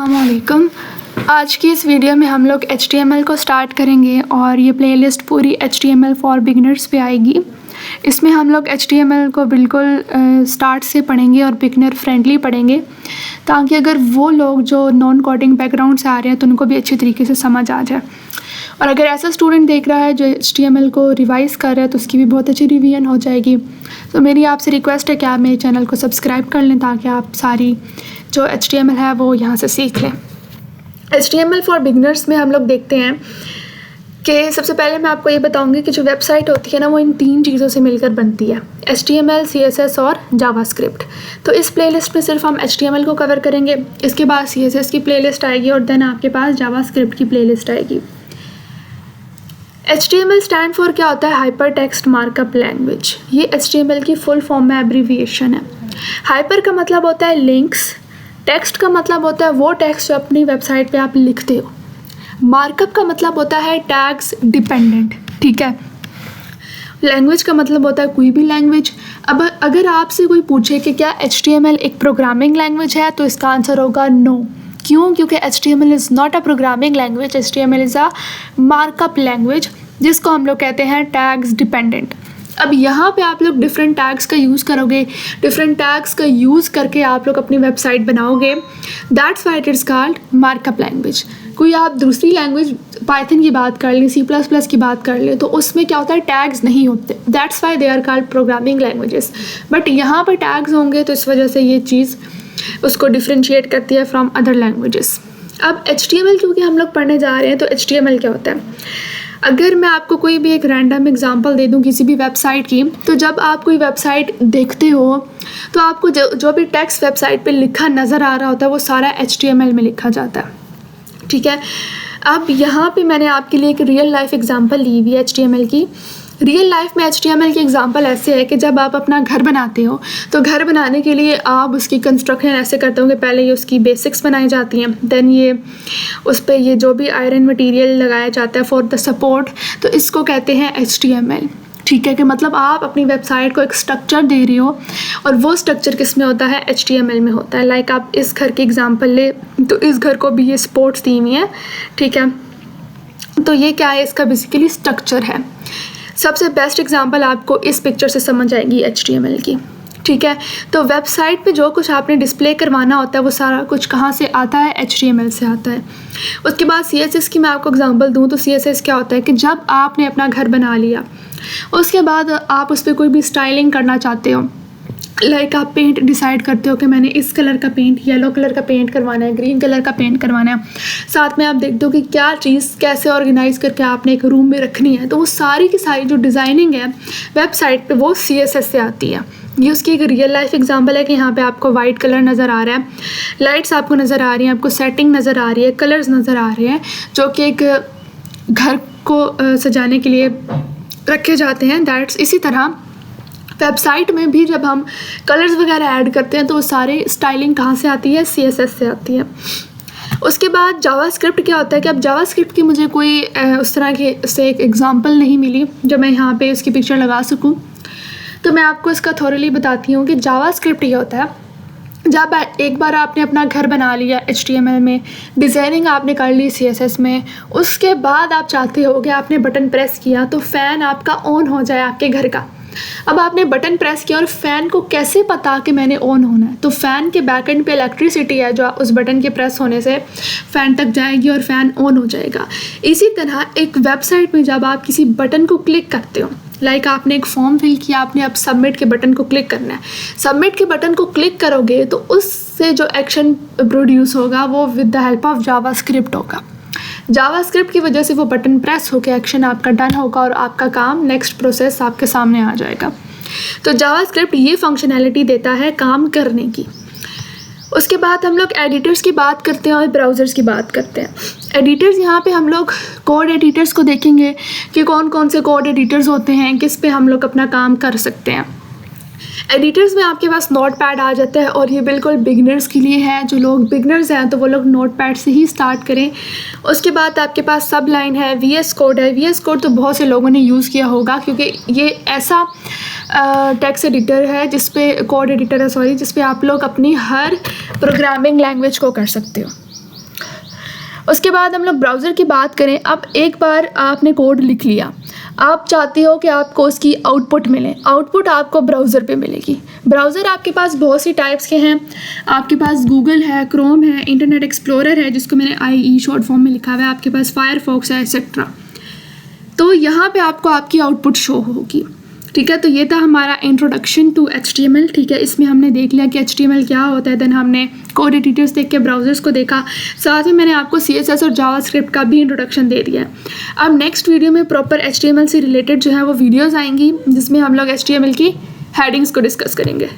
अस्सलामुअलैकुम। आज की इस वीडियो में हम लोग HTML को स्टार्ट करेंगे और ये प्लेलिस्ट पूरी HTML फॉर बिगनर्स पे आएगी। इसमें हम लोग HTML को बिल्कुल स्टार्ट से पढ़ेंगे और बिगनर फ्रेंडली पढ़ेंगे, ताकि अगर वो लोग जो नॉन कोडिंग बैकग्राउंड से आ रहे हैं तो उनको भी अच्छी तरीके से समझ आ जाए। और अगर ऐसा स्टूडेंट देख रहा है जो HTML को रिवाइज़ कर रहा है तो उसकी भी बहुत अच्छी रिवीजन हो जाएगी। तो मेरी आपसे रिक्वेस्ट है कि आप मेरे चैनल को सब्सक्राइब कर लें, ताकि आप सारी जो HTML है वो यहाँ से सीख लें। HTML फॉर बिगनर्स में हम लोग देखते हैं कि सबसे पहले मैं आपको ये बताऊंगी कि जो वेबसाइट होती है ना, वो इन 3 चीज़ों से मिलकर बनती है, HTML, CSS और जावास्क्रिप्ट। तो इस प्लेलिस्ट में सिर्फ हम HTML को कवर करेंगे, इसके बाद CSS की प्लेलिस्ट आएगी और देन आपके पास जावास्क्रिप्ट की प्लेलिस्ट आएगी। HTML स्टैंड फॉर क्या होता है? Hyper text markup language. ये HTML की फुल फॉर्म में एब्रीविएशन है। हाइपर का मतलब होता है लिंक्स, टेक्स्ट का मतलब होता है वो टेक्स्ट जो अपनी वेबसाइट पे आप लिखते हो, मार्कअप का मतलब होता है टैग्स डिपेंडेंट, ठीक है। लैंग्वेज का मतलब होता है कोई भी लैंग्वेज। अब अगर आपसे कोई पूछे कि क्या HTML एक प्रोग्रामिंग लैंग्वेज है, तो इसका आंसर होगा नो। क्यों? क्योंकि HTML is not a programming language, HTML is a markup language, जिसको हम लोग कहते हैं टैग्स डिपेंडेंट। अब यहाँ पे आप लोग डिफरेंट टैग्स का यूज़ करोगे, डिफरेंट टैग्स का यूज़ करके आप लोग अपनी वेबसाइट बनाओगे। That's why it is called markup language. कोई आप दूसरी लैंग्वेज पाइथन की बात कर लें, C++ की बात कर लें, तो उसमें क्या होता है? टैग्स नहीं होते। That's why they are called programming languages. But यहाँ पर टैग्स होंगे, तो इस वजह से ये चीज़ उसको डिफ्रेंशिएट करती है फ्रॉम अदर लैंग्वेजेस। अब HTML क्योंकि हम लोग पढ़ने जा रहे हैं, तो HTML क्या होता है? अगर मैं आपको कोई भी एक रैंडम एग्जांपल दे दूं किसी भी वेबसाइट की, तो जब आप कोई वेबसाइट देखते हो तो आपको जो भी टेक्स्ट वेबसाइट पे लिखा नज़र आ रहा होता है वो सारा HTML में लिखा जाता है, ठीक है। अब यहाँ पे मैंने आपके लिए एक रियल लाइफ एग्जांपल ली हुई है HTML की। रियल लाइफ में HTML की एग्जांपल ऐसे है कि जब आप अपना घर बनाते हो, तो घर बनाने के लिए आप उसकी कंस्ट्रक्शन ऐसे करते हो कि पहले ये उसकी बेसिक्स बनाई जाती हैं, देन ये उस पर ये जो भी आयरन मटेरियल लगाया जाता है फॉर द सपोर्ट, तो इसको कहते हैं HTML, ठीक है। कि मतलब आप अपनी वेबसाइट को एक स्ट्रक्चर दे रहे हो, और वो स्ट्रक्चर किस में होता है? HTML में होता है। लाइक आप इस घर की एग्जांपल ले, तो इस घर को भी ये सपोर्ट्स दी हुई है, ठीक है। तो ये क्या है? इसका बेसिकली स्ट्रक्चर है। सबसे बेस्ट एग्जांपल आपको इस पिक्चर से समझ आएगी HTML की, ठीक है। तो वेबसाइट पे जो कुछ आपने डिस्प्ले करवाना होता है वो सारा कुछ कहाँ से आता है? HTML से आता है। उसके बाद CSS की मैं आपको एग्जांपल दूँ तो CSS क्या होता है कि जब आपने अपना घर बना लिया, उसके बाद आप उस पर कोई भी स्टाइलिंग करना चाहते हो, लाइक आप पेंट डिसाइड करते हो कि मैंने इस कलर का पेंट, येलो कलर का पेंट करवाना है, ग्रीन कलर का पेंट करवाना है, साथ में आप देखते हो कि क्या चीज़ कैसे ऑर्गेनाइज करके आपने एक रूम में रखनी है, तो वो सारी की सारी जो डिज़ाइनिंग है वेबसाइट पे वो CSS से आती है। ये उसकी एक रियल लाइफ एग्जांपल है कि यहाँ पे आपको वाइट कलर नज़र आ रहा है, लाइट्स आपको नज़र आ रही हैं, आपको सेटिंग नज़र आ रही है, कलर्स नज़र आ रहे हैं, जो कि एक घर को सजाने के लिए रखे जाते हैं। दैट्स इसी तरह वेबसाइट में भी जब हम कलर्स वगैरह ऐड करते हैं तो वो सारे स्टाइलिंग कहाँ से आती है? CSS से आती है। उसके बाद जावास्क्रिप्ट क्या होता है कि अब जावास्क्रिप्ट की मुझे कोई उस तरह के से एक एग्जांपल नहीं मिली जो मैं यहाँ पे उसकी पिक्चर लगा सकूँ, तो मैं आपको इसका थोरली बताती हूँ कि जावास्क्रिप्ट ये होता है, जब एक बार आपने अपना घर बना लिया HTML में, डिज़ाइनिंग आपने कर ली CSS में, उसके बाद आप चाहते हो कि आपने बटन प्रेस किया तो फ़ैन आपका ऑन हो जाए आपके घर का। अब आपने बटन प्रेस किया और फ़ैन को कैसे पता कि मैंने ऑन होना है? तो फ़ैन के बैक एंड पे इलेक्ट्रिसिटी है जो उस बटन के प्रेस होने से फ़ैन तक जाएगी और फ़ैन ऑन हो जाएगा। इसी तरह एक वेबसाइट में जब आप किसी बटन को क्लिक करते हो, लाइक आपने एक फॉर्म फिल किया, आपने अब सबमिट के बटन को क्लिक करना है, सबमिट के बटन को क्लिक करोगे तो उससे जो एक्शन प्रोड्यूस होगा वो with the help of JavaScript होगा। जावास्क्रिप्ट की वजह से वो बटन प्रेस होकर एक्शन आपका डन होगा और आपका काम, नेक्स्ट प्रोसेस आपके सामने आ जाएगा। तो जावास्क्रिप्ट ये फंक्शनैलिटी देता है काम करने की। उसके बाद हम लोग एडिटर्स की बात करते हैं और ब्राउज़र्स की बात करते हैं। एडिटर्स, यहाँ पे हम लोग कोड एडिटर्स को देखेंगे कि कौन कौन से कोड एडिटर्स होते हैं, किस पे हम लोग अपना काम कर सकते हैं। एडिटर्स में आपके पास नोटपैड आ जाता है और ये बिल्कुल बिगनर्स के लिए है। जो लोग बिगनर्स हैं तो वो लोग नोटपैड से ही स्टार्ट करें। उसके बाद आपके पास सब लाइन है, VS कोड है। VS कोड तो बहुत से लोगों ने यूज़ किया होगा क्योंकि ये ऐसा टेक्स्ट एडिटर है जिसपे कोड एडिटर है जिसपे आप लोग अपनी हर प्रोग्रामिंग लैंग्वेज को कर सकते हो। उसके बाद हम लोग ब्राउज़र की बात करें। अब एक बार आपने कोड लिख लिया, आप चाहते हो कि आपको उसकी आउटपुट मिले, आउटपुट आपको ब्राउज़र पे मिलेगी। ब्राउज़र आपके पास बहुत सी टाइप्स के हैं, आपके पास गूगल है, क्रोम है, इंटरनेट एक्सप्लोरर है जिसको मैंने IE शॉर्ट फॉर्म में लिखा हुआ है, आपके पास फायरफॉक्स है एक्सेट्रा। तो यहाँ पे आपको आपकी आउटपुट शो होगी। ठीक है, तो ये था हमारा इंट्रोडक्शन टू HTML। ठीक है, इसमें हमने देख लिया कि HTML क्या होता है, देन हमने कोड एडिटर्स देख के ब्राउज़र्स को देखा, साथ में मैंने आपको CSS और जावास्क्रिप्ट का भी इंट्रोडक्शन दे दिया है। अब नेक्स्ट वीडियो में प्रॉपर HTML से रिलेटेड जो है वो वीडियोज़ आएंगी जिसमें हम लोग HTML की हेडिंग्स को डिस्कस करेंगे।